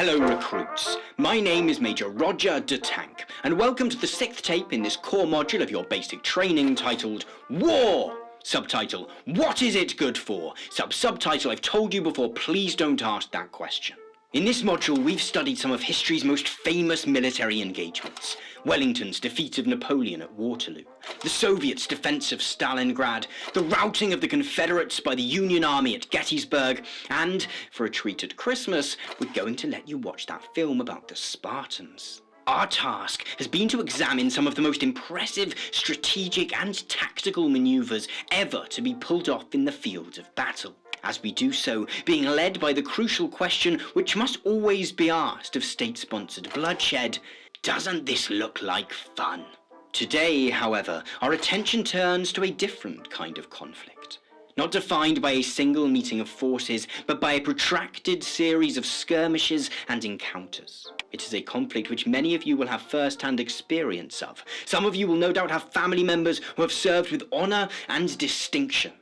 Hello recruits, my name is Major Roger de Tank, and welcome to the 6th tape in this core module of your basic training titled War! Subtitle, what is it good for? Subtitle, I've told you before, please don't ask that question. In this module, we've studied some of history's most famous military engagements. Wellington's defeat of Napoleon at Waterloo, the Soviets' defense of Stalingrad, the routing of the Confederates by the Union Army at Gettysburg, and, for a treat at Christmas, we're going to let you watch that film about the Spartans. Our task has been to examine some of the most impressive strategic and tactical maneuvers ever to be pulled off in the field of battle. As we do so, being led by the crucial question which must always be asked of state-sponsored bloodshed, doesn't this look like fun? Today, however, our attention turns to a different kind of conflict. Not defined by a single meeting of forces, but by a protracted series of skirmishes and encounters. It is a conflict which many of you will have first-hand experience of. Some of you will no doubt have family members who have served with honour and distinction.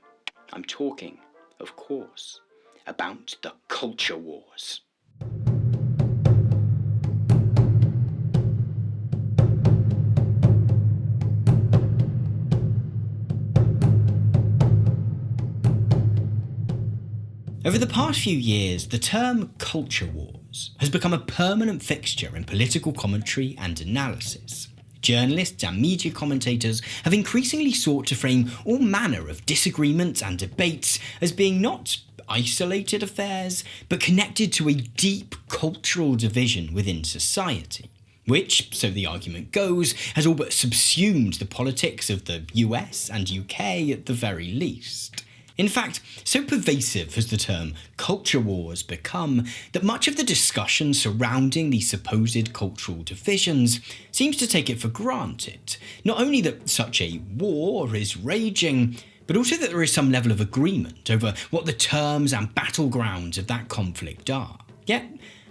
I'm talking, of course, about the culture wars. Over the past few years, the term culture wars has become a permanent fixture in political commentary and analysis. Journalists and media commentators have increasingly sought to frame all manner of disagreements and debates as being not isolated affairs, but connected to a deep cultural division within society, which, so the argument goes, has all but subsumed the politics of the US and UK at the very least. In fact, so pervasive has the term culture wars become that much of the discussion surrounding these supposed cultural divisions seems to take it for granted, not only that such a war is raging, but also that there is some level of agreement over what the terms and battlegrounds of that conflict are. Yet,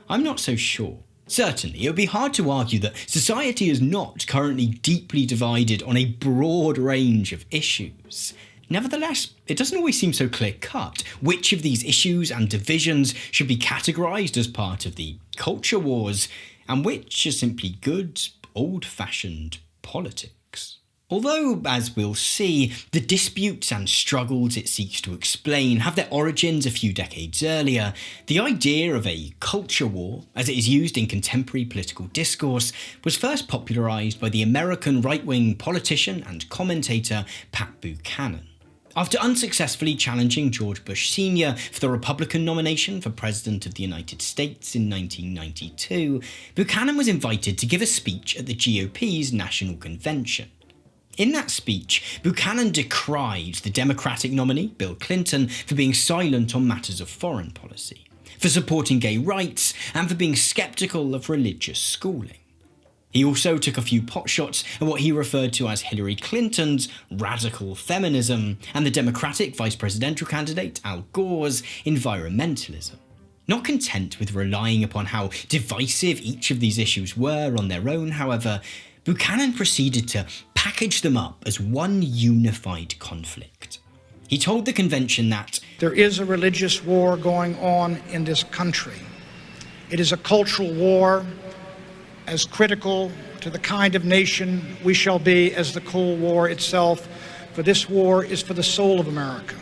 I'm not so sure. Certainly, it would be hard to argue that society is not currently deeply divided on a broad range of issues. Nevertheless, it doesn't always seem so clear-cut which of these issues and divisions should be categorised as part of the culture wars, and which are simply good, old-fashioned politics. Although, as we'll see, the disputes and struggles it seeks to explain have their origins a few decades earlier, the idea of a culture war, as it is used in contemporary political discourse, was first popularised by the American right-wing politician and commentator Pat Buchanan. After unsuccessfully challenging George Bush Sr. for the Republican nomination for President of the United States in 1992, Buchanan was invited to give a speech at the GOP's National Convention. In that speech, Buchanan decried the Democratic nominee, Bill Clinton, for being silent on matters of foreign policy, for supporting gay rights, and for being sceptical of religious schooling. He also took a few potshots at what he referred to as Hillary Clinton's radical feminism and the Democratic vice presidential candidate Al Gore's environmentalism. Not content with relying upon how divisive each of these issues were on their own, however, Buchanan proceeded to package them up as one unified conflict. He told the convention that there is a religious war going on in this country. It is a cultural war as critical to the kind of nation we shall be as the Cold War itself, for this war is for the soul of America.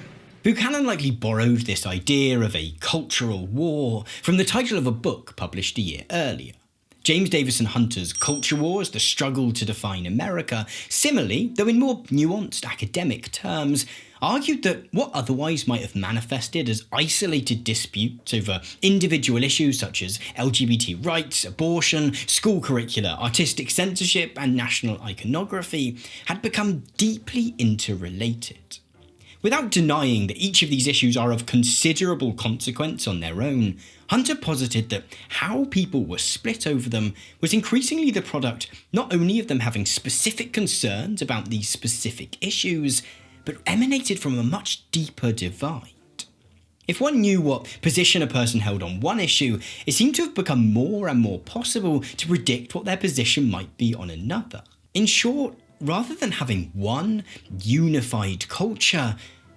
Buchanan likely borrowed this idea of a cultural war from the title of a book published a year earlier. James Davison Hunter's Culture Wars, The Struggle to Define America, similarly, though in more nuanced academic terms, argued that what otherwise might have manifested as isolated disputes over individual issues such as LGBT rights, abortion, school curricula, artistic censorship, and national iconography had become deeply interrelated. Without denying that each of these issues are of considerable consequence on their own, Hunter posited that how people were split over them was increasingly the product not only of them having specific concerns about these specific issues, but emanated from a much deeper divide. If one knew what position a person held on one issue, it seemed to have become more and more possible to predict what their position might be on another. In short, rather than having one unified culture,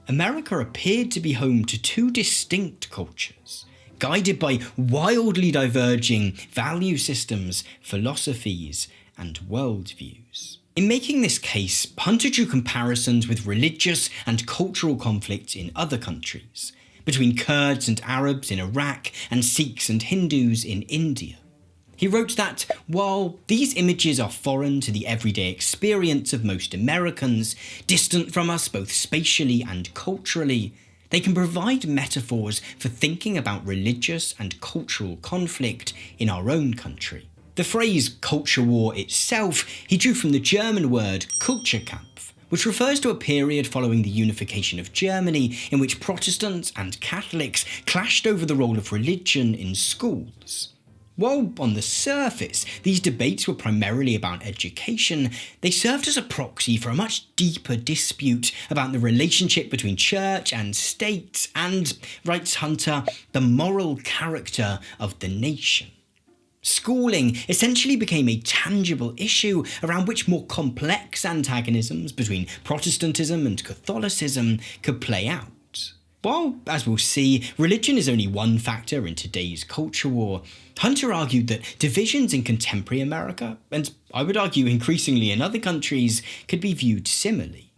America appeared to be home to two distinct cultures, guided by wildly diverging value systems, philosophies, and worldviews. In making this case, Hunter drew comparisons with religious and cultural conflicts in other countries, between Kurds and Arabs in Iraq and Sikhs and Hindus in India. He wrote that, while these images are foreign to the everyday experience of most Americans, distant from us both spatially and culturally, they can provide metaphors for thinking about religious and cultural conflict in our own country. The phrase culture war itself he drew from the German word Kulturkampf, which refers to a period following the unification of Germany in which Protestants and Catholics clashed over the role of religion in schools. While on the surface these debates were primarily about education, they served as a proxy for a much deeper dispute about the relationship between church and state and, writes Hunter, the moral character of the nation. Schooling essentially became a tangible issue around which more complex antagonisms between Protestantism and Catholicism could play out. While, as we'll see, religion is only one factor in today's culture war, Hunter argued that divisions in contemporary America, and I would argue increasingly in other countries, could be viewed similarly.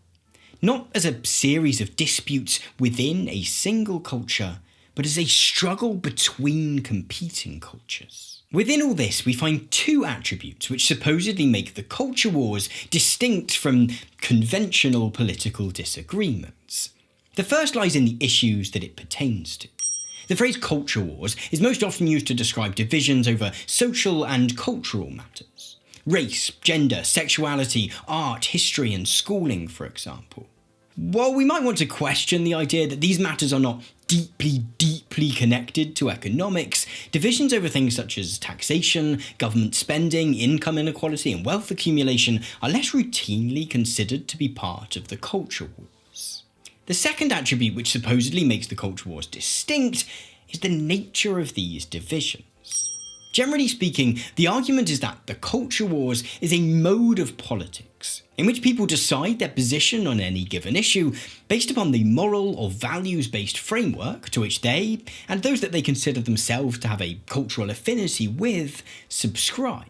Not as a series of disputes within a single culture, but as a struggle between competing cultures. Within all this, we find two attributes which supposedly make the culture wars distinct from conventional political disagreements. The first lies in the issues that it pertains to. The phrase culture wars is most often used to describe divisions over social and cultural matters. Race, gender, sexuality, art, history, and schooling, for example. While we might want to question the idea that these matters are not deeply connected to economics, divisions over things such as taxation, government spending, income inequality, and wealth accumulation are less routinely considered to be part of the culture wars. The second attribute which supposedly makes the culture wars distinct is the nature of these divisions. Generally speaking, the argument is that the culture wars is a mode of politics in which people decide their position on any given issue based upon the moral or values-based framework to which they, and those that they consider themselves to have a cultural affinity with, subscribe.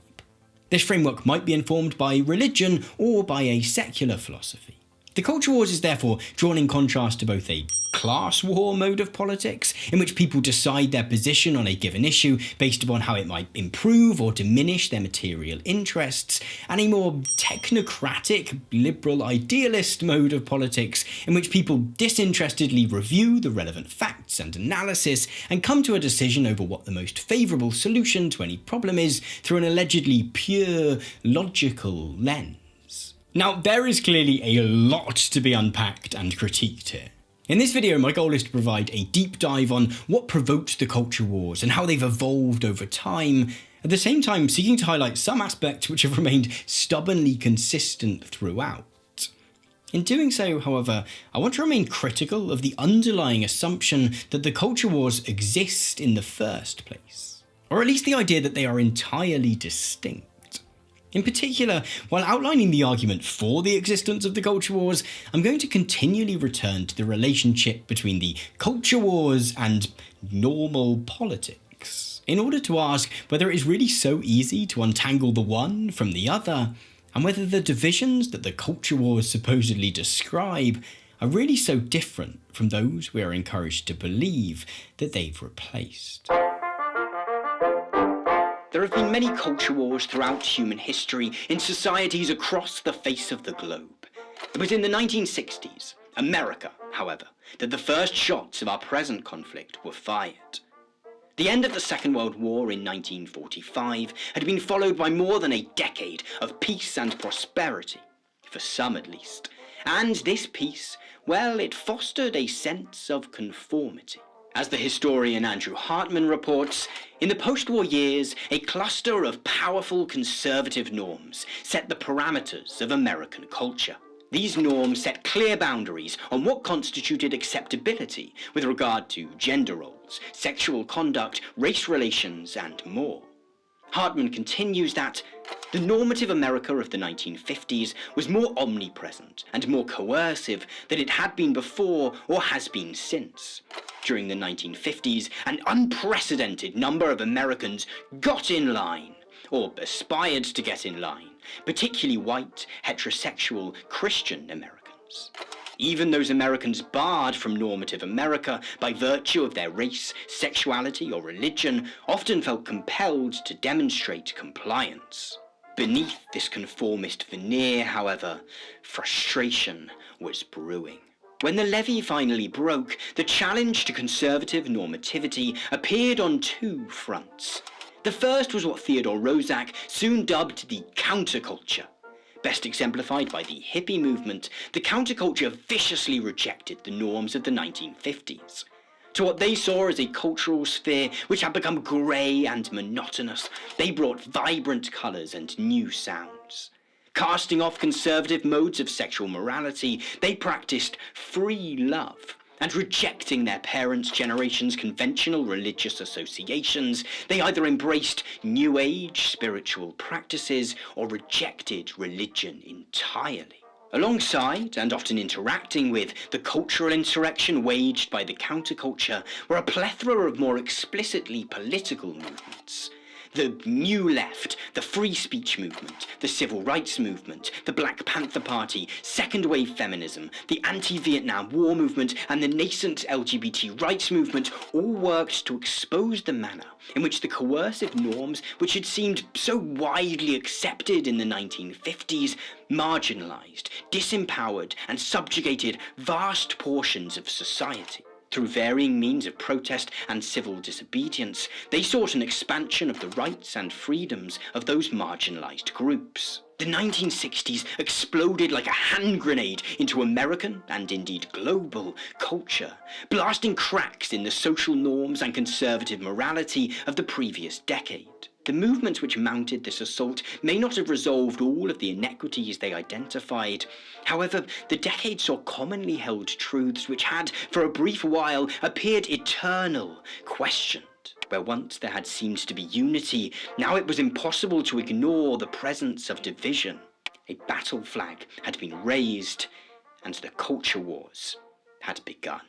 This framework might be informed by religion or by a secular philosophy. The culture wars is therefore drawn in contrast to both a class war mode of politics, in which people decide their position on a given issue based upon how it might improve or diminish their material interests, and a more technocratic, liberal idealist mode of politics, in which people disinterestedly review the relevant facts and analysis and come to a decision over what the most favourable solution to any problem is through an allegedly pure, logical lens. Now, there is clearly a lot to be unpacked and critiqued here. In this video, my goal is to provide a deep dive on what provoked the culture wars and how they've evolved over time, at the same time seeking to highlight some aspects which have remained stubbornly consistent throughout. In doing so, however, I want to remain critical of the underlying assumption that the culture wars exist in the first place, or at least the idea that they are entirely distinct. In particular, while outlining the argument for the existence of the culture wars, I'm going to continually return to the relationship between the culture wars and normal politics, in order to ask whether it is really so easy to untangle the one from the other, and whether the divisions that the culture wars supposedly describe are really so different from those we are encouraged to believe that they've replaced. There have been many culture wars throughout human history in societies across the face of the globe. It was in the 1960s, America, however, that the first shots of our present conflict were fired. The end of the Second World War in 1945 had been followed by more than a decade of peace and prosperity, for some at least. And this peace, well, it fostered a sense of conformity. As the historian Andrew Hartman reports, in the post-war years, a cluster of powerful conservative norms set the parameters of American culture. These norms set clear boundaries on what constituted acceptability with regard to gender roles, sexual conduct, race relations, and more. Hartman continues that, The normative America of the 1950s was more omnipresent and more coercive than it had been before or has been since. During the 1950s, an unprecedented number of Americans got in line, or aspired to get in line, particularly white, heterosexual, Christian Americans. Even those Americans barred from normative America by virtue of their race, sexuality, or religion often felt compelled to demonstrate compliance. Beneath this conformist veneer, however, frustration was brewing. When the levee finally broke, the challenge to conservative normativity appeared on two fronts. The first was what Theodore Roszak soon dubbed the counterculture. Best exemplified by the hippie movement, the counterculture viciously rejected the norms of the 1950s. To what they saw as a cultural sphere which had become grey and monotonous, they brought vibrant colours and new sounds. Casting off conservative modes of sexual morality, they practiced free love, and rejecting their parents' generation's conventional religious associations, they either embraced New Age spiritual practices or rejected religion entirely. Alongside, and often interacting with, the cultural insurrection waged by the counterculture were a plethora of more explicitly political movements. The New Left, the Free Speech Movement, the Civil Rights Movement, the Black Panther Party, Second Wave Feminism, the Anti-Vietnam War Movement, and the nascent LGBT rights movement all worked to expose the manner in which the coercive norms, which had seemed so widely accepted in the 1950s, marginalised, disempowered, and subjugated vast portions of society. Through varying means of protest and civil disobedience, they sought an expansion of the rights and freedoms of those marginalised groups. The 1960s exploded like a hand grenade into American, and indeed global, culture, blasting cracks in the social norms and conservative morality of the previous decade. The movements which mounted this assault may not have resolved all of the inequities they identified. However, the decade saw commonly held truths which had, for a brief while, appeared eternal, questioned. Where once there had seemed to be unity, now it was impossible to ignore the presence of division. A battle flag had been raised, and the culture wars had begun.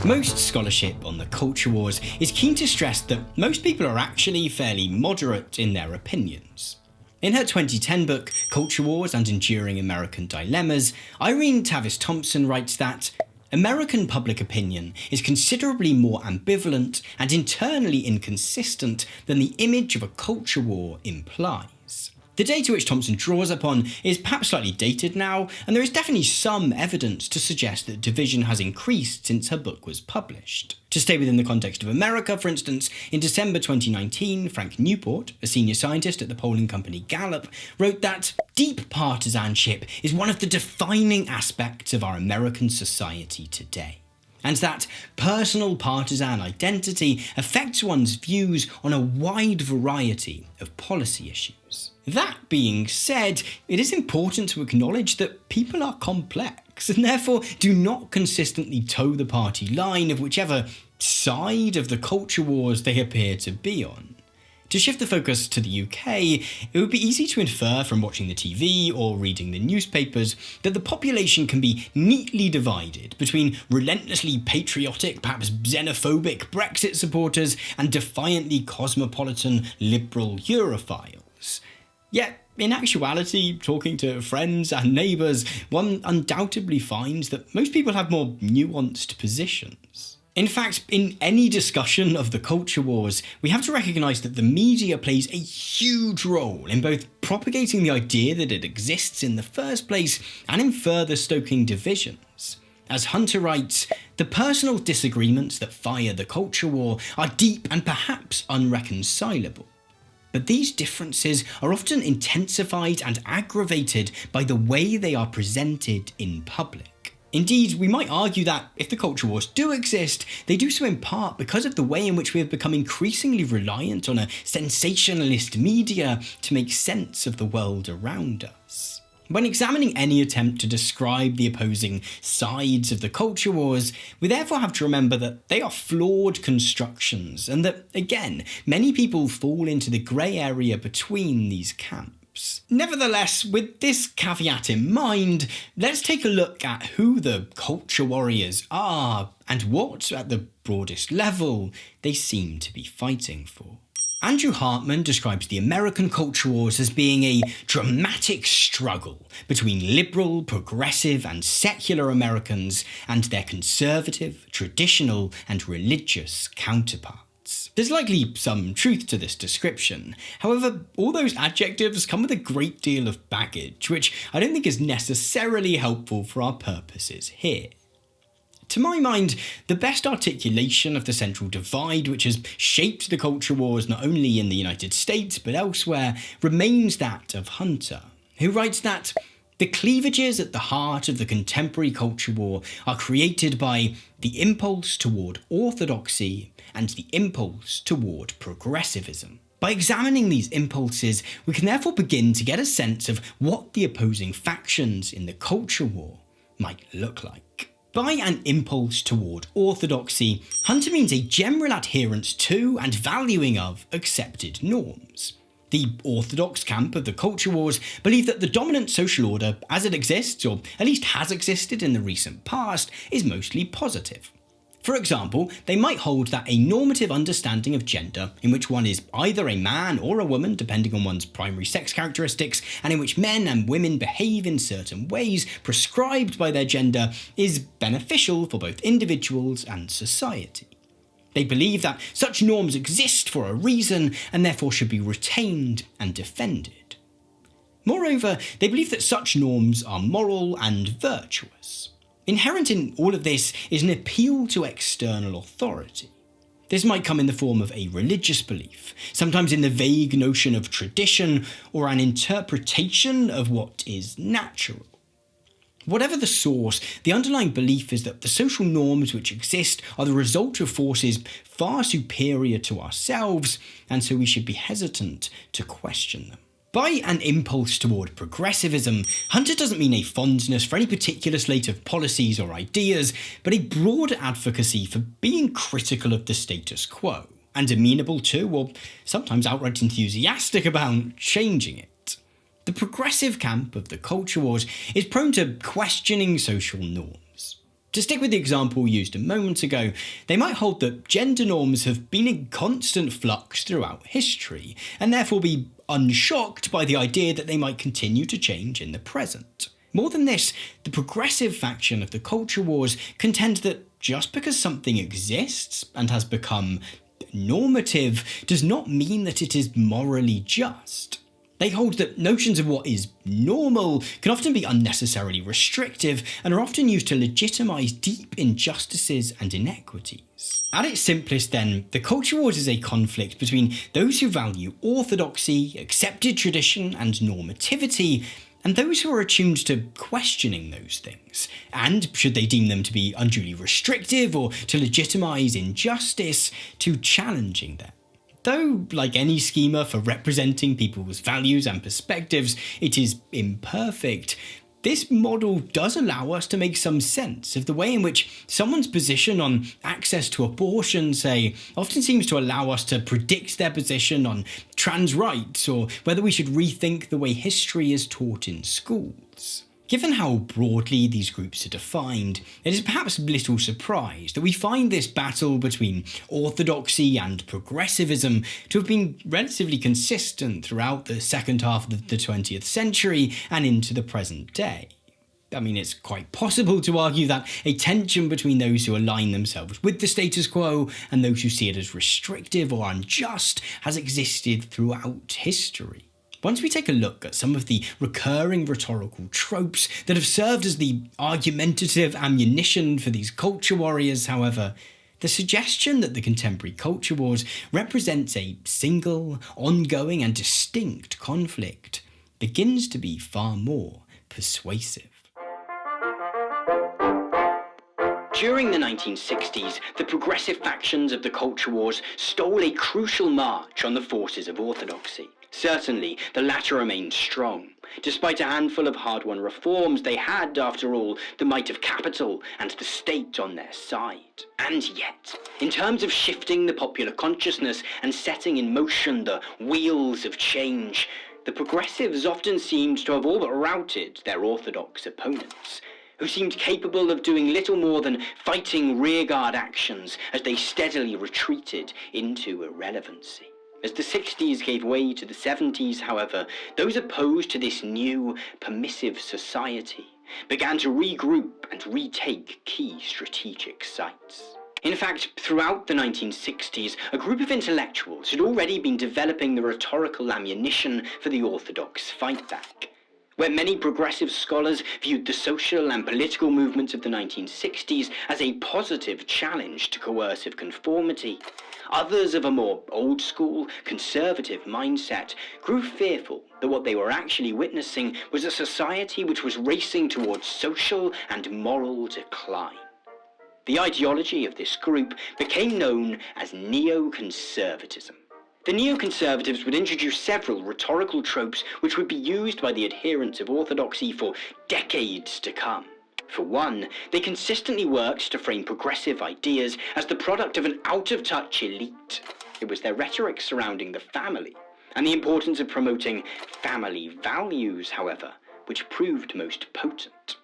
Most scholarship on the culture wars is keen to stress that most people are actually fairly moderate in their opinions. In her 2010 book, Culture Wars and Enduring American Dilemmas, Irene Tavis Thompson writes that American public opinion is considerably more ambivalent and internally inconsistent than the image of a culture war implies. The data which Thompson draws upon is perhaps slightly dated now, and there is definitely some evidence to suggest that division has increased since her book was published. To stay within the context of America, for instance, in December 2019, Frank Newport, a senior scientist at the polling company Gallup, wrote that deep partisanship is one of the defining aspects of our American society today, and that personal partisan identity affects one's views on a wide variety of policy issues. That being said, it is important to acknowledge that people are complex and therefore do not consistently toe the party line of whichever side of the culture wars they appear to be on. To shift the focus to the UK, it would be easy to infer from watching the TV or reading the newspapers that the population can be neatly divided between relentlessly patriotic, perhaps xenophobic Brexit supporters and defiantly cosmopolitan liberal Europhiles. Yet, in actuality, talking to friends and neighbours, one undoubtedly finds that most people have more nuanced positions. In fact, in any discussion of the culture wars, we have to recognise that the media plays a huge role in both propagating the idea that it exists in the first place and in further stoking divisions. As Hunter writes, the personal disagreements that fire the culture war are deep and perhaps unreconcilable. But these differences are often intensified and aggravated by the way they are presented in public. Indeed, we might argue that if the culture wars do exist, they do so in part because of the way in which we have become increasingly reliant on a sensationalist media to make sense of the world around us. When examining any attempt to describe the opposing sides of the culture wars, we therefore have to remember that they are flawed constructions, and that, again, many people fall into the grey area between these camps. Nevertheless, with this caveat in mind, let's take a look at who the culture warriors are, and what, at the broadest level, they seem to be fighting for. Andrew Hartman describes the American culture wars as being a dramatic struggle between liberal, progressive, and secular Americans and their conservative, traditional, and religious counterparts. There's likely some truth to this description. However, all those adjectives come with a great deal of baggage, which I don't think is necessarily helpful for our purposes here. To my mind, the best articulation of the central divide which has shaped the culture wars not only in the United States but elsewhere remains that of Hunter, who writes that the cleavages at the heart of the contemporary culture war are created by the impulse toward orthodoxy and the impulse toward progressivism. By examining these impulses, we can therefore begin to get a sense of what the opposing factions in the culture war might look like. By an impulse toward orthodoxy, Hunter means a general adherence to and valuing of accepted norms. The orthodox camp of the culture wars believe that the dominant social order, as it exists, or at least has existed in the recent past, is mostly positive. For example, they might hold that a normative understanding of gender, in which one is either a man or a woman depending on one's primary sex characteristics, and in which men and women behave in certain ways prescribed by their gender, is beneficial for both individuals and society. They believe that such norms exist for a reason and therefore should be retained and defended. Moreover, they believe that such norms are moral and virtuous. Inherent in all of this is an appeal to external authority. This might come in the form of a religious belief, sometimes in the vague notion of tradition or an interpretation of what is natural. Whatever the source, the underlying belief is that the social norms which exist are the result of forces far superior to ourselves, and so we should be hesitant to question them. By an impulse toward progressivism, Hunter doesn't mean a fondness for any particular slate of policies or ideas, but a broader advocacy for being critical of the status quo, and amenable to, or sometimes outright enthusiastic about, changing it. The progressive camp of the culture wars is prone to questioning social norms. To stick with the example used a moment ago, they might hold that gender norms have been in constant flux throughout history, and therefore be unshocked by the idea that they might continue to change in the present. More than this, the progressive faction of the culture wars contend that just because something exists and has become normative does not mean that it is morally just. They hold that notions of what is normal can often be unnecessarily restrictive and are often used to legitimise deep injustices and inequities. At its simplest then, the culture wars is a conflict between those who value orthodoxy, accepted tradition and normativity, and those who are attuned to questioning those things, and, should they deem them to be unduly restrictive or to legitimise injustice, to challenging them. Though, like any schema for representing people's values and perspectives, it is imperfect, this model does allow us to make some sense of the way in which someone's position on access to abortion, say, often seems to allow us to predict their position on trans rights, or whether we should rethink the way history is taught in schools. Given how broadly these groups are defined, it is perhaps little surprise that we find this battle between orthodoxy and progressivism to have been relatively consistent throughout the second half of the 20th century and into the present day. I mean, it's quite possible to argue that a tension between those who align themselves with the status quo and those who see it as restrictive or unjust has existed throughout history. Once we take a look at some of the recurring rhetorical tropes that have served as the argumentative ammunition for these culture warriors, however, the suggestion that the contemporary culture wars represents a single, ongoing and distinct conflict begins to be far more persuasive. During the 1960s, the progressive factions of the culture wars stole a crucial march on the forces of orthodoxy. Certainly, the latter remained strong. Despite a handful of hard-won reforms, they had, after all, the might of capital and the state on their side. And yet, in terms of shifting the popular consciousness and setting in motion the wheels of change, the progressives often seemed to have all but routed their orthodox opponents, who seemed capable of doing little more than fighting rearguard actions as they steadily retreated into irrelevancy. As the 60s gave way to the 70s, however, those opposed to this new, permissive society began to regroup and retake key strategic sites. In fact, throughout the 1960s, a group of intellectuals had already been developing the rhetorical ammunition for the Orthodox Fightback. Where many progressive scholars viewed the social and political movements of the 1960s as a positive challenge to coercive conformity, others of a more old-school, conservative mindset grew fearful that what they were actually witnessing was a society which was racing towards social and moral decline. The ideology of this group became known as neoconservatism. The neoconservatives would introduce several rhetorical tropes which would be used by the adherents of orthodoxy for decades to come. For one, they consistently worked to frame progressive ideas as the product of an out-of-touch elite. It was their rhetoric surrounding the family, and the importance of promoting family values, however, which proved most potent.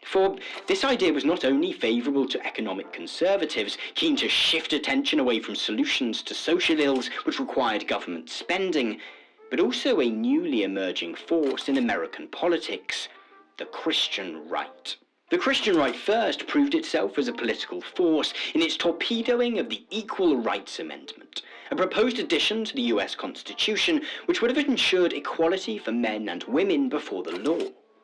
For this idea was not only favourable to economic conservatives, keen to shift attention away from solutions to social ills which required government spending, but also a newly emerging force in American politics, the Christian right. The Christian right first proved itself as a political force in its torpedoing of the Equal Rights Amendment, a proposed addition to the US Constitution which would have ensured equality for men and women before the law.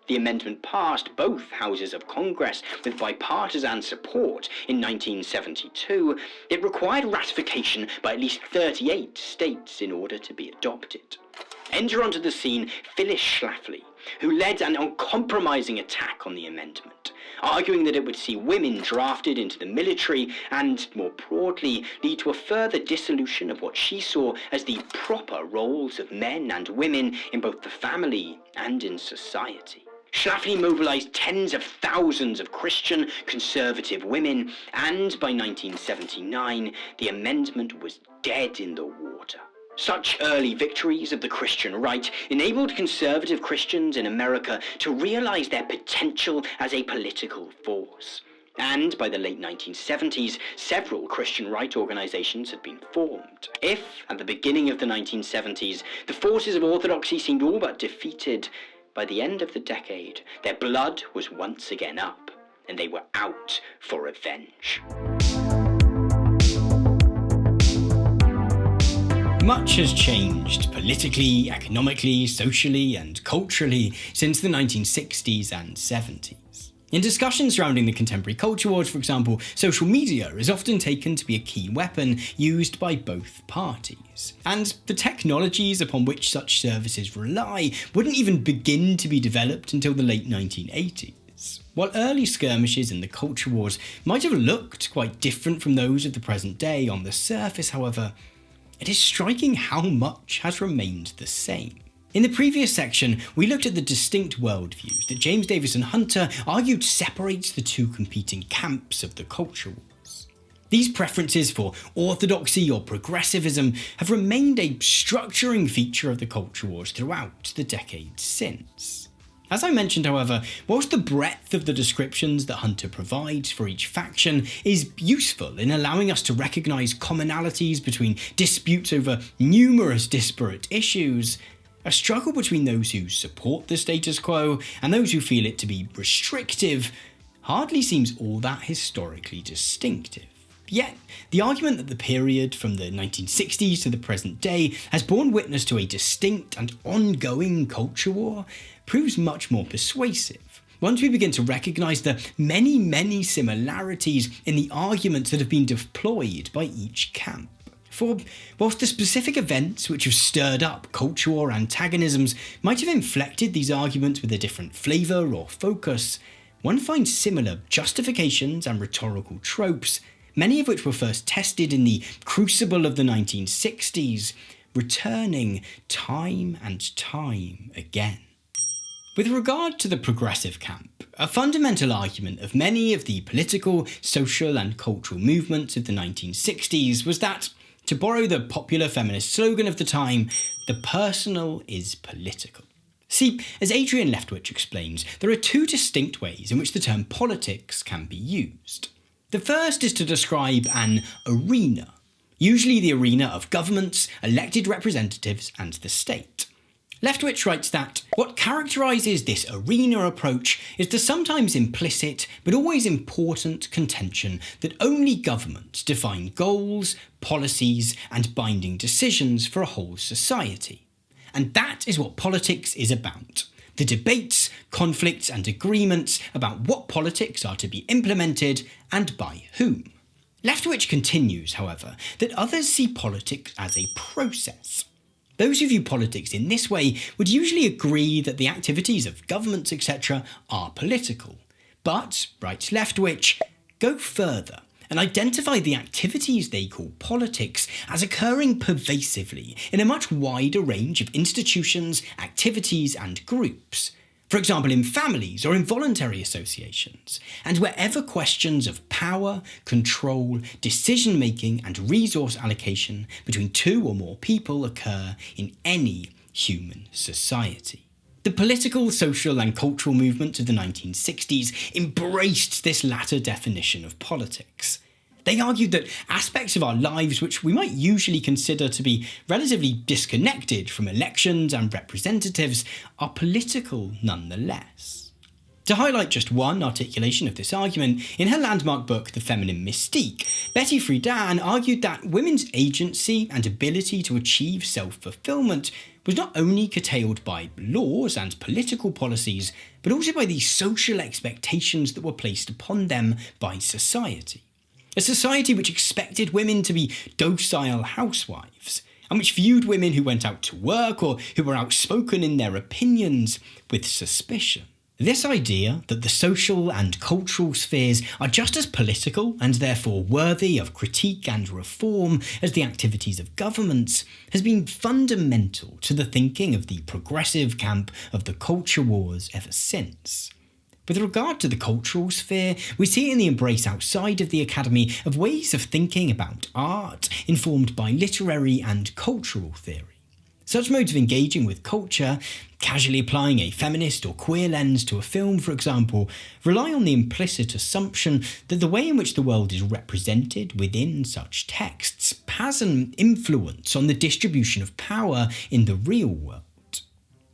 The amendment passed both houses of Congress with bipartisan support in 1972. It required ratification by at least 38 states in order to be adopted. Enter onto the scene Phyllis Schlafly, who led an uncompromising attack on the amendment, arguing that it would see women drafted into the military and, more broadly, lead to a further dissolution of what she saw as the proper roles of men and women in both the family and in society. Schlafly mobilized tens of thousands of Christian conservative women, and by 1979, the amendment was dead in the water. Such early victories of the Christian right enabled conservative Christians in America to realize their potential as a political force. And by the late 1970s, several Christian right organizations had been formed. If, at the beginning of the 1970s, the forces of orthodoxy seemed all but defeated, by the end of the decade, their blood was once again up, and they were out for revenge. Much has changed politically, economically, socially, and culturally since the 1960s and 70s. In discussions surrounding the contemporary culture wars, for example, social media is often taken to be a key weapon used by both parties. And the technologies upon which such services rely wouldn't even begin to be developed until the late 1980s. While early skirmishes in the culture wars might have looked quite different from those of the present day on the surface, however, it is striking how much has remained the same. In the previous section, we looked at the distinct worldviews that James Davison Hunter argued separates the two competing camps of the culture wars. These preferences for orthodoxy or progressivism have remained a structuring feature of the culture wars throughout the decades since. As I mentioned, however, whilst the breadth of the descriptions that Hunter provides for each faction is useful in allowing us to recognise commonalities between disputes over numerous disparate issues, a struggle between those who support the status quo and those who feel it to be restrictive hardly seems all that historically distinctive. Yet, the argument that the period from the 1960s to the present day has borne witness to a distinct and ongoing culture war proves much more persuasive once we begin to recognise the many similarities in the arguments that have been deployed by each camp. For whilst the specific events which have stirred up culture war antagonisms might have inflected these arguments with a different flavour or focus, one finds similar justifications and rhetorical tropes, many of which were first tested in the crucible of the 1960s, returning time and time again. With regard to the progressive camp, a fundamental argument of many of the political, social and cultural movements of the 1960s was that, to borrow the popular feminist slogan of the time, the personal is political. See, as Adrian Leftwich explains, there are two distinct ways in which the term politics can be used. The first is to describe an arena, usually the arena of governments, elected representatives and the state. Leftwich writes that what characterises this arena approach is the sometimes implicit but always important contention that only governments define goals, policies and binding decisions for a whole society. And that is what politics is about. The debates, conflicts and agreements about what politics are to be implemented and by whom. Leftwich continues, however, that others see politics as a process. Those who view politics in this way would usually agree that the activities of governments, etc. are political. But, writes Leftwich, go further and identify the activities they call politics as occurring pervasively in a much wider range of institutions, activities and groups. For example, in families or in voluntary associations, and wherever questions of power, control, decision-making and resource allocation between two or more people occur in any human society. The political, social and cultural movements of the 1960s embraced this latter definition of politics. They argued that aspects of our lives which we might usually consider to be relatively disconnected from elections and representatives are political nonetheless. To highlight just one articulation of this argument, in her landmark book The Feminine Mystique, Betty Friedan argued that women's agency and ability to achieve self-fulfillment was not only curtailed by laws and political policies, but also by the social expectations that were placed upon them by society. A society which expected women to be docile housewives, and which viewed women who went out to work or who were outspoken in their opinions with suspicion. This idea that the social and cultural spheres are just as political and therefore worthy of critique and reform as the activities of governments has been fundamental to the thinking of the progressive camp of the culture wars ever since. With regard to the cultural sphere, we see in the embrace outside of the academy of ways of thinking about art informed by literary and cultural theory. Such modes of engaging with culture, casually applying a feminist or queer lens to a film, for example, rely on the implicit assumption that the way in which the world is represented within such texts has an influence on the distribution of power in the real world.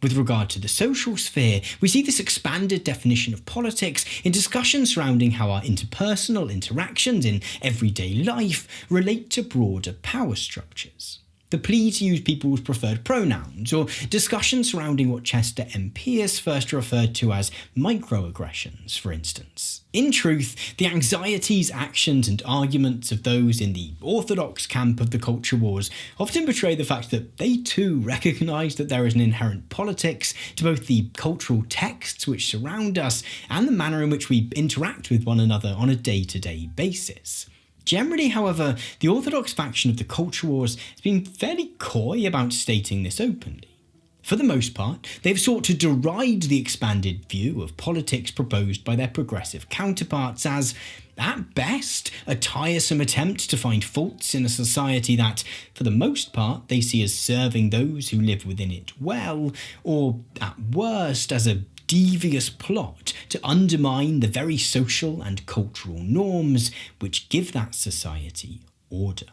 With regard to the social sphere, we see this expanded definition of politics in discussions surrounding how our interpersonal interactions in everyday life relate to broader power structures. The plea to use people's preferred pronouns, or discussions surrounding what Chester M. Pierce first referred to as microaggressions, for instance. In truth, the anxieties, actions and arguments of those in the orthodox camp of the culture wars often betray the fact that they too recognise that there is an inherent politics to both the cultural texts which surround us and the manner in which we interact with one another on a day-to-day basis. Generally, however, the orthodox faction of the culture wars has been fairly coy about stating this openly. For the most part, they've sought to deride the expanded view of politics proposed by their progressive counterparts as, at best, a tiresome attempt to find faults in a society that, for the most part, they see as serving those who live within it well, or, at worst, as a devious plot to undermine the very social and cultural norms which give that society order.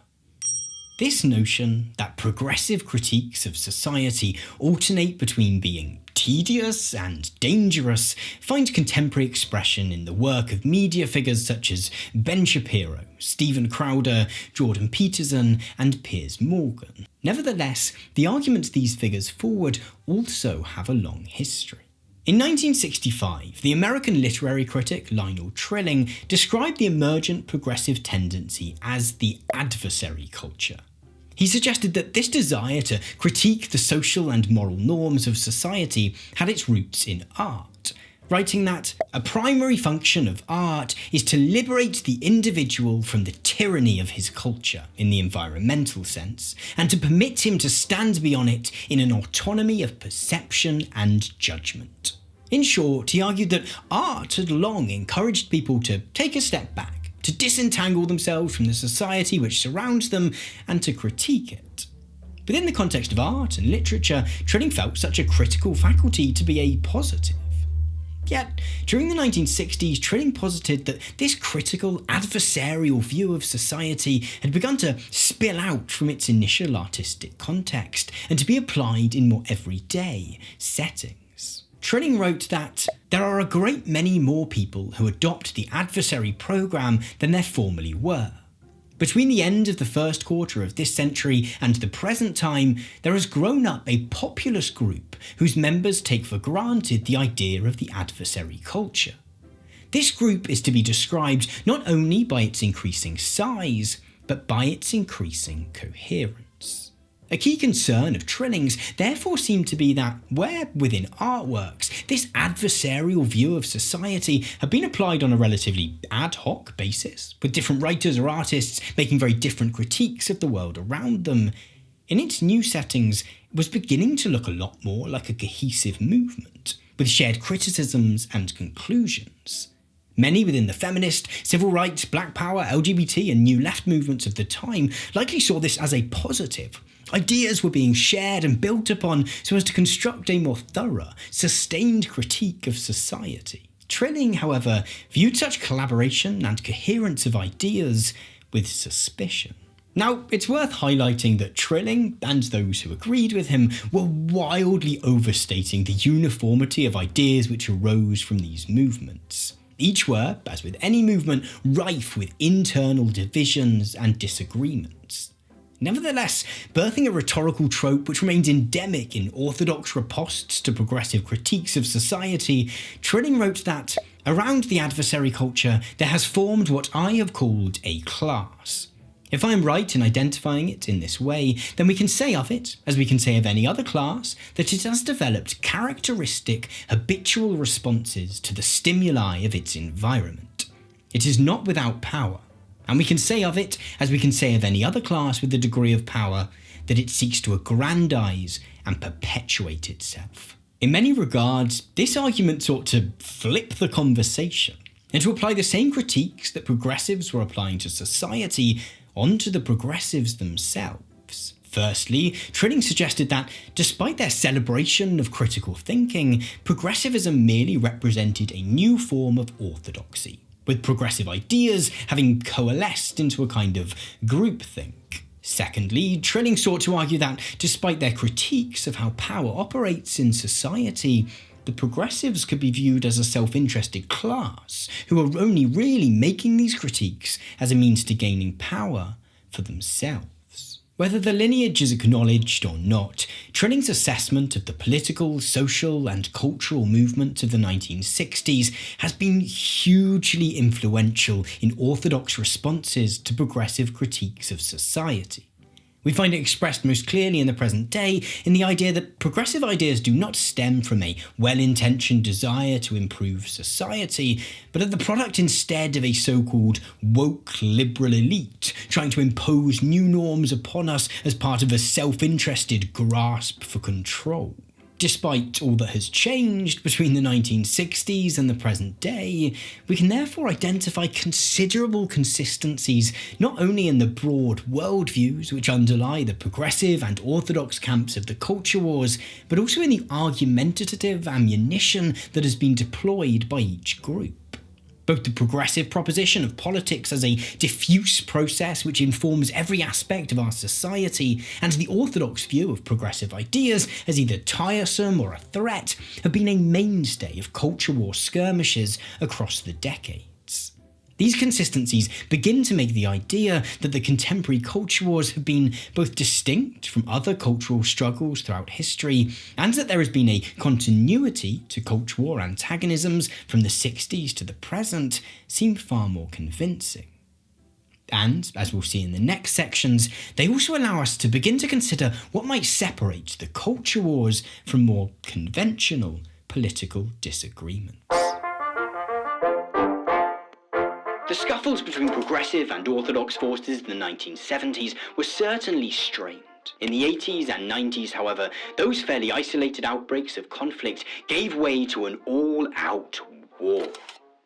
This notion that progressive critiques of society alternate between being tedious and dangerous finds contemporary expression in the work of media figures such as Ben Shapiro, Stephen Crowder, Jordan Peterson and Piers Morgan. Nevertheless, the arguments these figures forward also have a long history. In 1965, the American literary critic Lionel Trilling described the emergent progressive tendency as the adversary culture. He suggested that this desire to critique the social and moral norms of society had its roots in art. writing that a primary function of art is to liberate the individual from the tyranny of his culture in the environmental sense, and to permit him to stand beyond it in an autonomy of perception and judgment. In short, he argued that art had long encouraged people to take a step back, to disentangle themselves from the society which surrounds them, and to critique it. Within the context of art and literature, Trilling felt such a critical faculty to be a positive. Yet, during the 1960s, Trilling posited that this critical, adversarial view of society had begun to spill out from its initial artistic context and to be applied in more everyday settings. Trilling wrote that there are a great many more people who adopt the adversary program than there formerly were. Between the end of the first quarter of this century and the present time, there has grown up a populous group whose members take for granted the idea of the adversary culture. This group is to be described not only by its increasing size, but by its increasing coherence. A key concern of Trilling's therefore seemed to be that where, within artworks, this adversarial view of society had been applied on a relatively ad hoc basis, with different writers or artists making very different critiques of the world around them, in its new settings it was beginning to look a lot more like a cohesive movement, with shared criticisms and conclusions. Many within the feminist, civil rights, black power, LGBT and new left movements of the time likely saw this as a positive. Ideas were being shared and built upon so as to construct a more thorough, sustained critique of society. Trilling, however, viewed such collaboration and coherence of ideas with suspicion. Now, it's worth highlighting that Trilling, and those who agreed with him, were wildly overstating the uniformity of ideas which arose from these movements. Each were, as with any movement, rife with internal divisions and disagreements. Nevertheless, birthing a rhetorical trope which remained endemic in orthodox ripostes to progressive critiques of society, Trilling wrote that, around the adversary culture, there has formed what I have called a class. If I am right in identifying it in this way, then we can say of it, as we can say of any other class, that it has developed characteristic, habitual responses to the stimuli of its environment. It is not without power. And we can say of it, as we can say of any other class with a degree of power, that it seeks to aggrandise and perpetuate itself. In many regards, this argument sought to flip the conversation and to apply the same critiques that progressives were applying to society onto the progressives themselves. Firstly, Trilling suggested that, despite their celebration of critical thinking, progressivism merely represented a new form of orthodoxy, with progressive ideas having coalesced into a kind of groupthink. Secondly, Trilling sought to argue that, despite their critiques of how power operates in society, the progressives could be viewed as a self-interested class who are only really making these critiques as a means to gaining power for themselves. Whether the lineage is acknowledged or not, Trilling's assessment of the political, social and cultural movements of the 1960s has been hugely influential in orthodox responses to progressive critiques of society. We find it expressed most clearly in the present day in the idea that progressive ideas do not stem from a well-intentioned desire to improve society, but are the product instead of a so-called woke liberal elite trying to impose new norms upon us as part of a self-interested grasp for control. Despite all that has changed between the 1960s and the present day, we can therefore identify considerable consistencies not only in the broad worldviews which underlie the progressive and orthodox camps of the culture wars, but also in the argumentative ammunition that has been deployed by each group. Both the progressive proposition of politics as a diffuse process which informs every aspect of our society, and the orthodox view of progressive ideas as either tiresome or a threat, have been a mainstay of culture war skirmishes across the decades. These consistencies begin to make the idea that the contemporary culture wars have been both distinct from other cultural struggles throughout history, and that there has been a continuity to culture war antagonisms from the 60s to the present, seem far more convincing. And, as we'll see in the next sections, they also allow us to begin to consider what might separate the culture wars from more conventional political disagreements. scuffles between progressive and orthodox forces in the 1970s were certainly strained. In the 80s and 90s, however, those fairly isolated outbreaks of conflict gave way to an all-out war.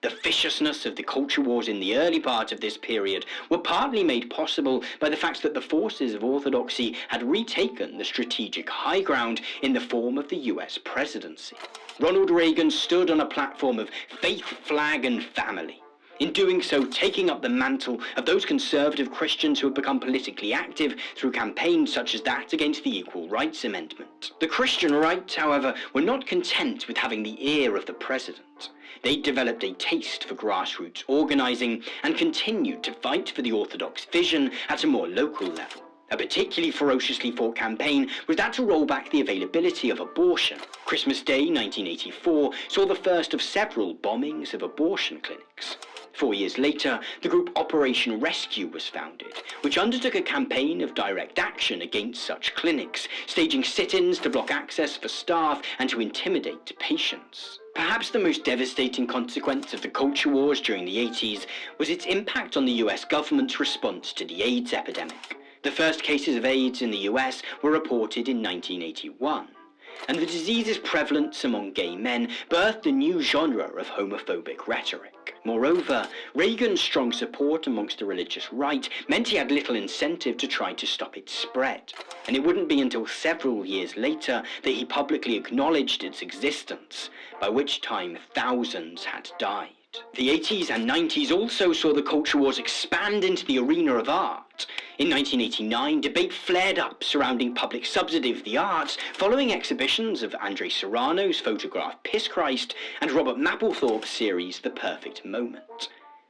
The viciousness of the culture wars in the early part of this period were partly made possible by the fact that the forces of orthodoxy had retaken the strategic high ground in the form of the US presidency. Ronald Reagan stood on a platform of faith, flag, and family. In doing so, taking up the mantle of those conservative Christians who had become politically active through campaigns such as that against the Equal Rights Amendment. The Christian right, however, were not content with having the ear of the president. They developed a taste for grassroots organising and continued to fight for the Orthodox vision at a more local level. A particularly ferociously fought campaign was that to roll back the availability of abortion. Christmas Day 1984 saw the first of several bombings of abortion clinics. 4 years later, the group Operation Rescue was founded, which undertook a campaign of direct action against such clinics, staging sit-ins to block access for staff and to intimidate patients. Perhaps the most devastating consequence of the culture wars during the 80s was its impact on the US government's response to the AIDS epidemic. The first cases of AIDS in the US were reported in 1981. And the disease's prevalence among gay men birthed a new genre of homophobic rhetoric. Moreover, Reagan's strong support amongst the religious right meant he had little incentive to try to stop its spread, and it wouldn't be until several years later that he publicly acknowledged its existence, by which time thousands had died. The 80s and 90s also saw the culture wars expand into the arena of art. In 1989, debate flared up surrounding public subsidy of the arts following exhibitions of Andre Serrano's photograph Piss Christ and Robert Mapplethorpe's series The Perfect Moment.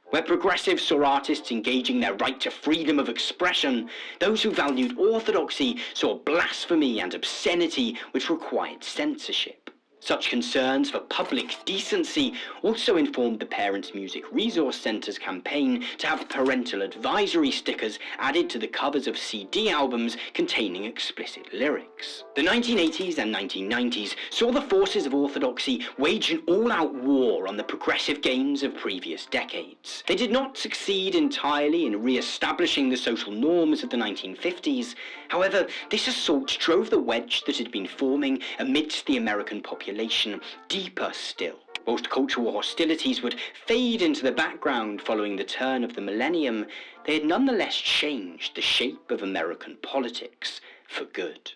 Where progressives saw artists engaging their right to freedom of expression, those who valued orthodoxy saw blasphemy and obscenity which required censorship. Such concerns for public decency also informed the Parents Music Resource Centre's campaign to have parental advisory stickers added to the covers of CD albums containing explicit lyrics. The 1980s and 1990s saw the forces of orthodoxy wage an all-out war on the progressive gains of previous decades. They did not succeed entirely in re-establishing the social norms of the 1950s. However, this assault drove the wedge that had been forming amidst the American population deeper still. Whilst culture war hostilities would fade into the background following the turn of the millennium, they had nonetheless changed the shape of American politics for good.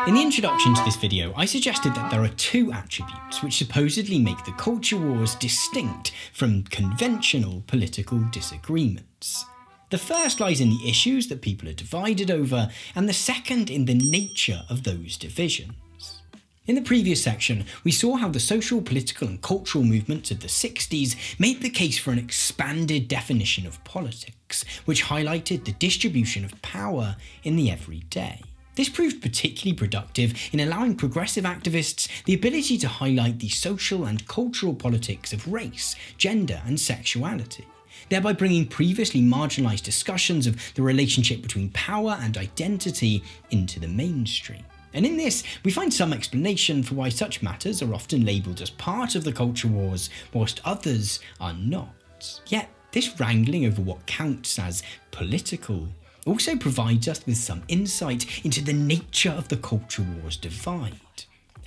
In the introduction to this video, I suggested that there are two attributes which supposedly make the culture wars distinct from conventional political disagreements. The first lies in the issues that people are divided over, and the second in the nature of those divisions. In the previous section, we saw how the social, political and cultural movements of the 60s made the case for an expanded definition of politics, which highlighted the distribution of power in the everyday. This proved particularly productive in allowing progressive activists the ability to highlight the social and cultural politics of race, gender and sexuality, thereby bringing previously marginalised discussions of the relationship between power and identity into the mainstream. And in this, we find some explanation for why such matters are often labelled as part of the culture wars, whilst others are not. Yet, this wrangling over what counts as political also provides us with some insight into the nature of the culture wars divide,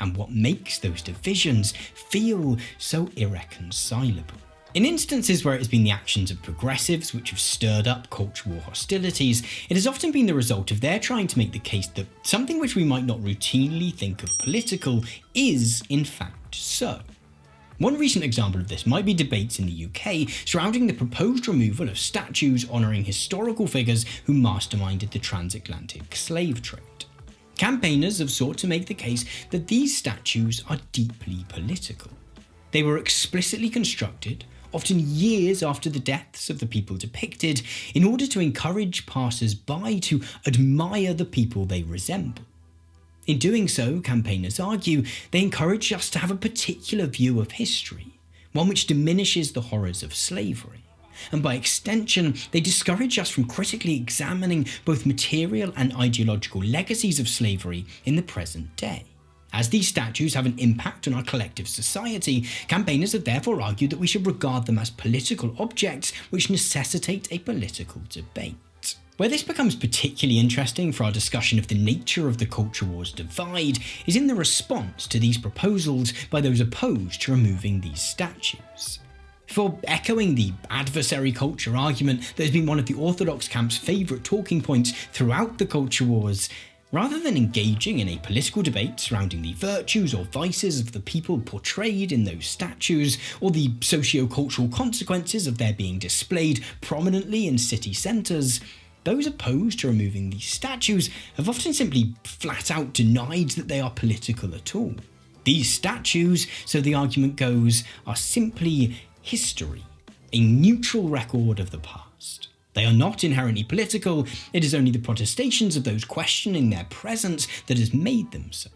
and what makes those divisions feel so irreconcilable. In instances where it has been the actions of progressives which have stirred up culture war hostilities, it has often been the result of their trying to make the case that something which we might not routinely think of political is in fact so. One recent example of this might be debates in the UK surrounding the proposed removal of statues honouring historical figures who masterminded the transatlantic slave trade. Campaigners have sought to make the case that these statues are deeply political. They were explicitly constructed, often years after the deaths of the people depicted, in order to encourage passers-by to admire the people they resemble. In doing so, campaigners argue, they encourage us to have a particular view of history, one which diminishes the horrors of slavery. And by extension, they discourage us from critically examining both material and ideological legacies of slavery in the present day. As these statues have an impact on our collective society, campaigners have therefore argued that we should regard them as political objects which necessitate a political debate. Where this becomes particularly interesting for our discussion of the nature of the culture war's divide is in the response to these proposals by those opposed to removing these statues. For echoing the adversary culture argument that has been one of the Orthodox camp's favourite talking points throughout the culture wars, rather than engaging in a political debate surrounding the virtues or vices of the people portrayed in those statues, or the socio-cultural consequences of their being displayed prominently in city centres, those opposed to removing these statues have often simply flat out denied that they are political at all. These statues, so the argument goes, are simply history, a neutral record of the past. They are not inherently political, it is only the protestations of those questioning their presence that has made them so.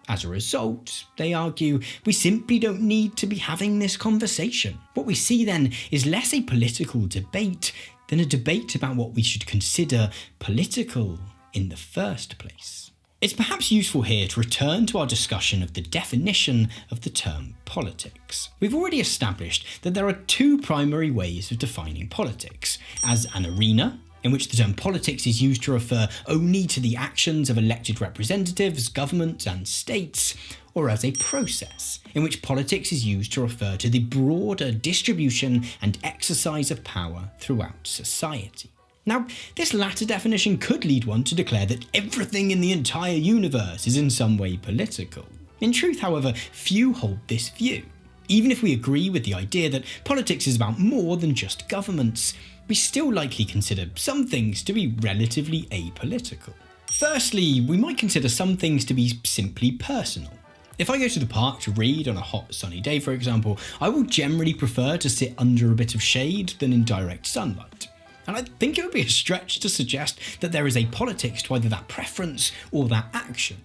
As a result, they argue, we simply don't need to be having this conversation. What we see then is less a political debate than a debate about what we should consider political in the first place. It's perhaps useful here to return to our discussion of the definition of the term politics. We've already established that there are two primary ways of defining politics: as an arena, in which the term politics is used to refer only to the actions of elected representatives, governments, and states, or as a process, in which politics is used to refer to the broader distribution and exercise of power throughout society. Now, this latter definition could lead one to declare that everything in the entire universe is in some way political. In truth, however, few hold this view. Even if we agree with the idea that politics is about more than just governments, we still likely consider some things to be relatively apolitical. Firstly, we might consider some things to be simply personal. If I go to the park to read on a hot sunny day, for example, I will generally prefer to sit under a bit of shade than in direct sunlight. And I think it would be a stretch to suggest that there is a politics to either that preference or that action.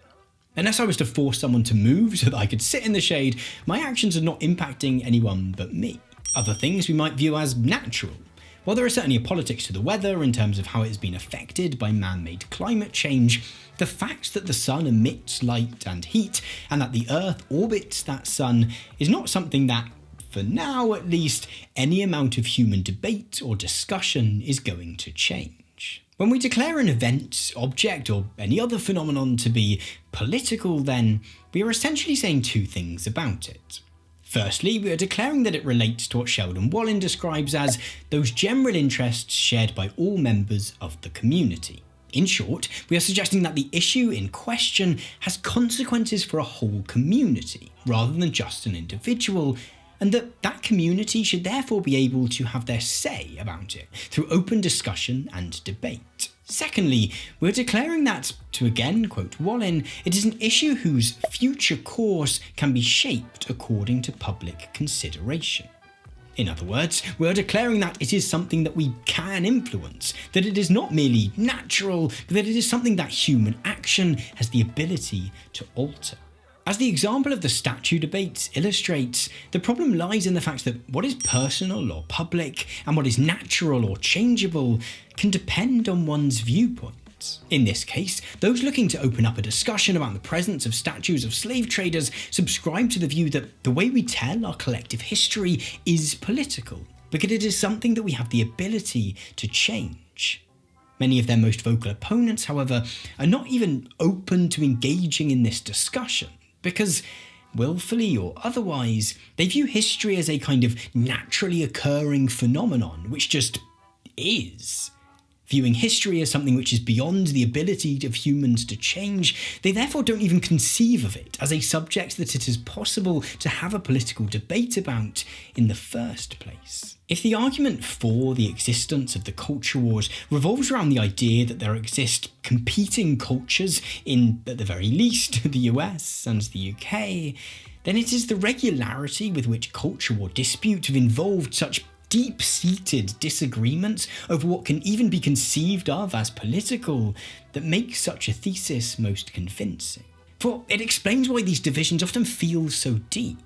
Unless I was to force someone to move so that I could sit in the shade, my actions are not impacting anyone but me. Other things we might view as natural. While there is certainly a politics to the weather in terms of how it has been affected by man-made climate change, the fact that the sun emits light and heat and that the Earth orbits that sun is not something that, for now at least, any amount of human debate or discussion is going to change. When we declare an event, object, or any other phenomenon to be political, then we are essentially saying two things about it. Firstly, we are declaring that it relates to what Sheldon Wallen describes as those general interests shared by all members of the community. In short, we are suggesting that the issue in question has consequences for a whole community, rather than just an individual, and that that community should therefore be able to have their say about it through open discussion and debate. Secondly, we're declaring that, to again quote Wallen, it is an issue whose future course can be shaped according to public consideration. In other words, we're declaring that it is something that we can influence, that it is not merely natural, but that it is something that human action has the ability to alter. As the example of the statue debates illustrates, the problem lies in the fact that what is personal or public and what is natural or changeable can depend on one's viewpoint. In this case, those looking to open up a discussion about the presence of statues of slave traders subscribe to the view that the way we tell our collective history is political, because it is something that we have the ability to change. Many of their most vocal opponents, however, are not even open to engaging in this discussion, because, willfully or otherwise, they view history as a kind of naturally occurring phenomenon which just is. Viewing history as something which is beyond the ability of humans to change, they therefore don't even conceive of it as a subject that it is possible to have a political debate about in the first place. If the argument for the existence of the culture wars revolves around the idea that there exist competing cultures in, at the very least, the US and the UK, then it is the regularity with which culture war disputes have involved such deep-seated disagreements over what can even be conceived of as political that makes such a thesis most convincing. For it explains why these divisions often feel so deep.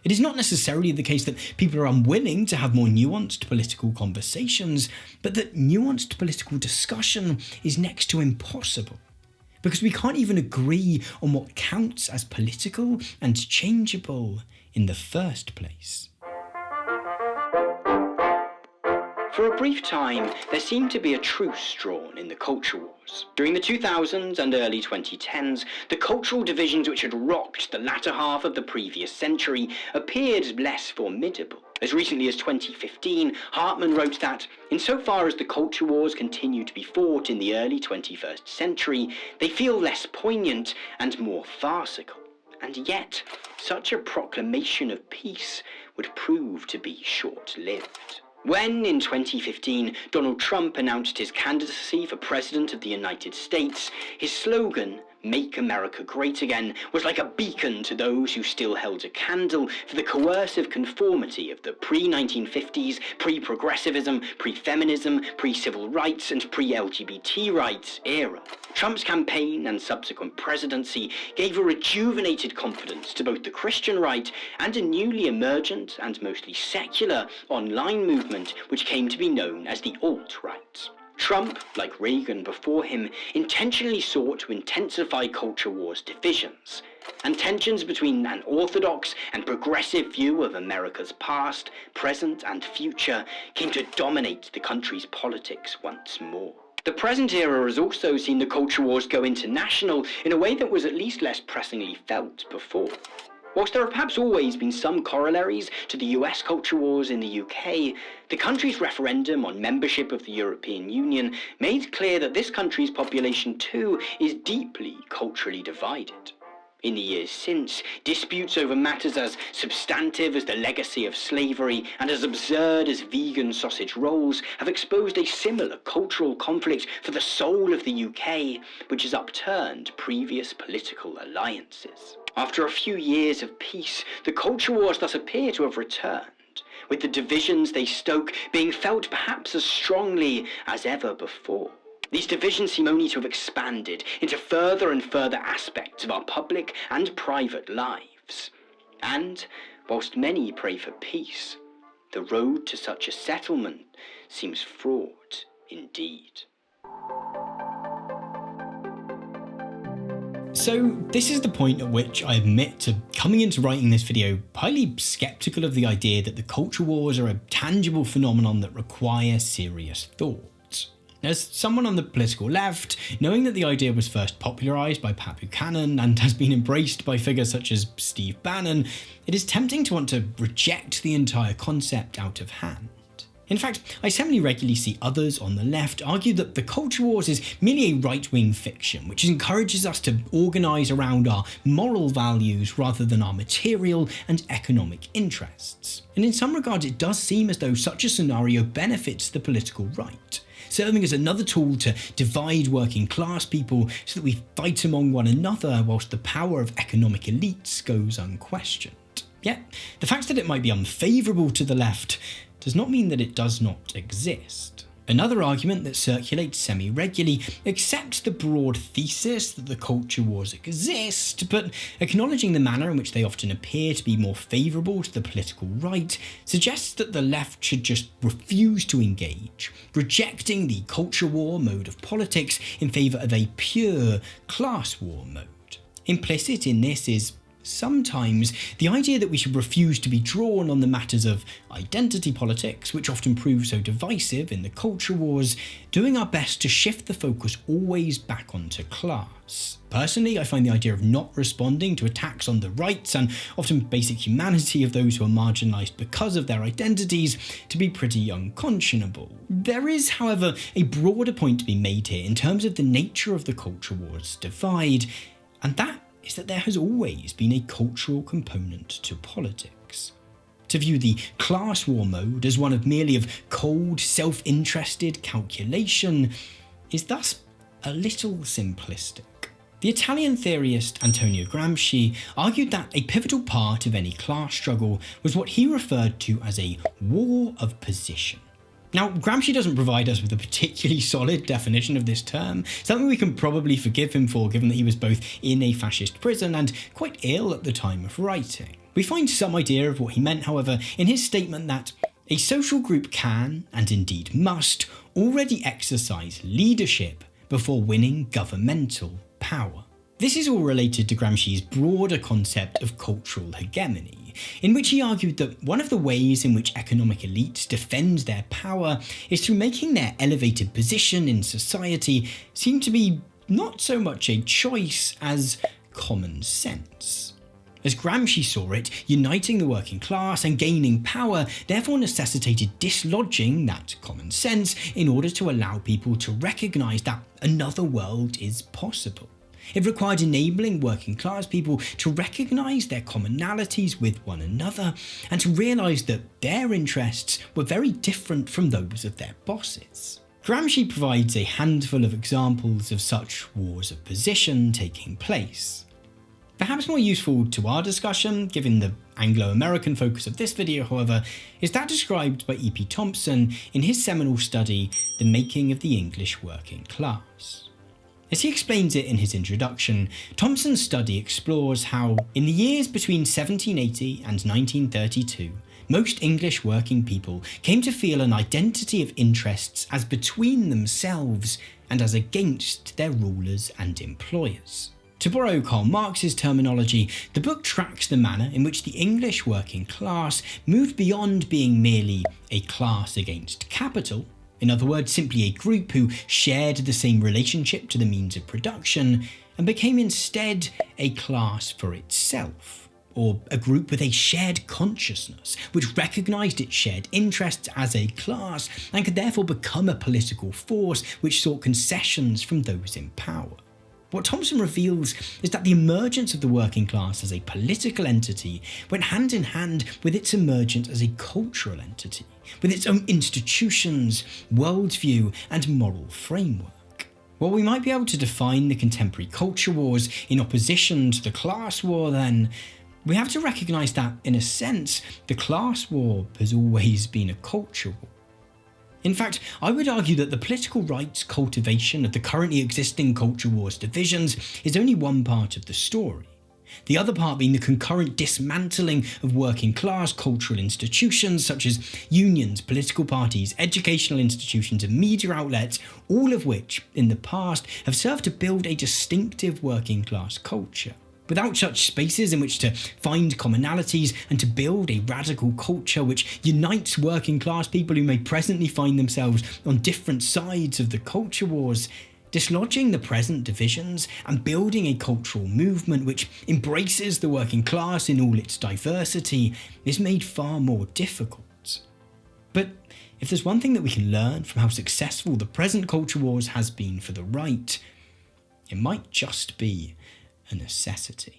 It is not necessarily the case that people are unwilling to have more nuanced political conversations, but that nuanced political discussion is next to impossible. because we can't even agree on what counts as political and changeable in the first place. For a brief time, there seemed to be a truce drawn in the culture wars. During the 2000s and early 2010s, the cultural divisions which had rocked the latter half of the previous century appeared less formidable. As recently as 2015, Hartman wrote that, insofar as the culture wars continue to be fought in the early 21st century, they feel less poignant and more farcical. And yet, such a proclamation of peace would prove to be short-lived. When, in 2015, Donald Trump announced his candidacy for President of the United States, his slogan, "Make America Great Again," was like a beacon to those who still held a candle for the coercive conformity of the pre-1950s, pre-progressivism, pre-feminism, pre-civil rights and pre-LGBT rights era. Trump's campaign and subsequent presidency gave a rejuvenated confidence to both the Christian right and a newly emergent and mostly secular online movement which came to be known as the alt-right. Trump, like Reagan before him, intentionally sought to intensify culture wars divisions, and tensions between an orthodox and progressive view of America's past, present and future came to dominate the country's politics once more. The present era has also seen the culture wars go international in a way that was at least less pressingly felt before. Whilst there have perhaps always been some corollaries to the US culture wars in the UK, the country's referendum on membership of the European Union made clear that this country's population too is deeply culturally divided. In the years since, disputes over matters as substantive as the legacy of slavery and as absurd as vegan sausage rolls have exposed a similar cultural conflict for the soul of the UK, which has upturned previous political alliances. After a few years of peace, the culture wars thus appear to have returned, with the divisions they stoke being felt perhaps as strongly as ever before. These divisions seem only to have expanded into further and further aspects of our public and private lives. And, whilst many pray for peace, the road to such a settlement seems fraught indeed. So this is the point at which I admit to coming into writing this video highly sceptical of the idea that the culture wars are a tangible phenomenon that require serious thought. As someone on the political left, knowing that the idea was first popularised by Pat Buchanan and has been embraced by figures such as Steve Bannon, it is tempting to want to reject the entire concept out of hand. In fact, I semi-regularly see others on the left argue that the culture wars is merely a right-wing fiction, which encourages us to organise around our moral values rather than our material and economic interests. And in some regards, it does seem as though such a scenario benefits the political right, serving as another tool to divide working class people so that we fight among one another whilst the power of economic elites goes unquestioned. Yet, the fact that it might be unfavourable to the left does not mean that it does not exist. Another argument that circulates semi-regularly accepts the broad thesis that the culture wars exist, but acknowledging the manner in which they often appear to be more favourable to the political right, suggests that the left should just refuse to engage, rejecting the culture war mode of politics in favour of a pure class war mode. Implicit in this is sometimes the idea that we should refuse to be drawn on the matters of identity politics, which often prove so divisive in the culture wars, doing our best to shift the focus always back onto class. Personally, I find the idea of not responding to attacks on the rights and often basic humanity of those who are marginalised because of their identities to be pretty unconscionable. There is, however, a broader point to be made here in terms of the nature of the culture wars divide, and that is that there has always been a cultural component to politics. To view the class war mode as one of merely of cold, self-interested calculation is thus a little simplistic. The Italian theorist Antonio Gramsci argued that a pivotal part of any class struggle was what he referred to as a war of position. Now, Gramsci doesn't provide us with a particularly solid definition of this term, something we can probably forgive him for given that he was both in a fascist prison and quite ill at the time of writing. We find some idea of what he meant, however, in his statement that a social group can, and indeed must, already exercise leadership before winning governmental power. power. This is all related to Gramsci's broader concept of cultural hegemony, in which he argued that one of the ways in which economic elites defend their power is through making their elevated position in society seem to be not so much a choice as common sense. As Gramsci saw it, uniting the working class and gaining power therefore necessitated dislodging that common sense in order to allow people to recognise that another world is possible. It required enabling working class people to recognise their commonalities with one another and to realise that their interests were very different from those of their bosses. Gramsci provides a handful of examples of such wars of position taking place. Perhaps more useful to our discussion, given the Anglo-American focus of this video, however, is that described by E.P. Thompson in his seminal study, The Making of the English Working Class. As he explains it in his introduction, Thompson's study explores how, in the years between 1780 and 1932, most English working people came to feel an identity of interests as between themselves and as against their rulers and employers. To borrow Karl Marx's terminology, the book tracks the manner in which the English working class moved beyond being merely a class against capital, in other words, simply a group who shared the same relationship to the means of production, and became instead a class for itself, or a group with a shared consciousness, which recognised its shared interests as a class and could therefore become a political force which sought concessions from those in power. What Thompson reveals is that the emergence of the working class as a political entity went hand in hand with its emergence as a cultural entity, with its own institutions, worldview, and moral framework. While we might be able to define the contemporary culture wars in opposition to the class war, then we have to recognise that, in a sense, the class war has always been a culture war. In fact, I would argue that the political right's cultivation of the currently existing culture wars divisions is only one part of the story. The other part being the concurrent dismantling of working class cultural institutions such as unions, political parties, educational institutions and media outlets, all of which, in the past, have served to build a distinctive working class culture. Without such spaces in which to find commonalities and to build a radical culture which unites working class people who may presently find themselves on different sides of the culture wars, dislodging the present divisions and building a cultural movement which embraces the working class in all its diversity is made far more difficult. But if there's one thing that we can learn from how successful the present culture wars has been for the right, it might just be a necessity.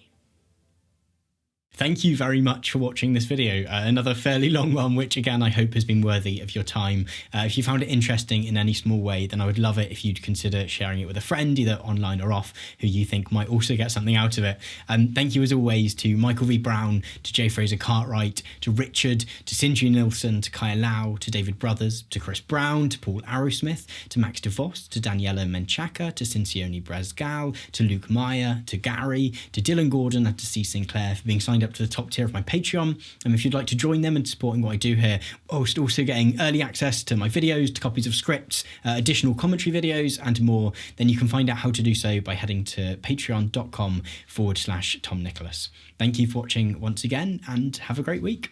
Thank you very much for watching this video. Another fairly long one, which again I hope has been worthy of your time. If you found it interesting in any small way, then I would love it if you'd consider sharing it with a friend, either online or off, who you think might also get something out of it. Thank you as always to Michael V. Brown, to J. Fraser Cartwright, to Richard, to Sindri Nilsson, to Kaya Lau, to David Brothers, to Chris Brown, to Paul Arrowsmith, to Max DeVos, to Daniela Menchaca, to Cincione Brasgal, to Luke Meyer, to Gary, to Dylan Gordon and to C. Sinclair for being signed up to the top tier of my Patreon. And if you'd like to join them in supporting what I do here, also getting early access to my videos, to copies of scripts, additional commentary videos and more, then you can find out how to do so by heading to patreon.com/Tom Nicholas. Thank you for watching once again and have a great week.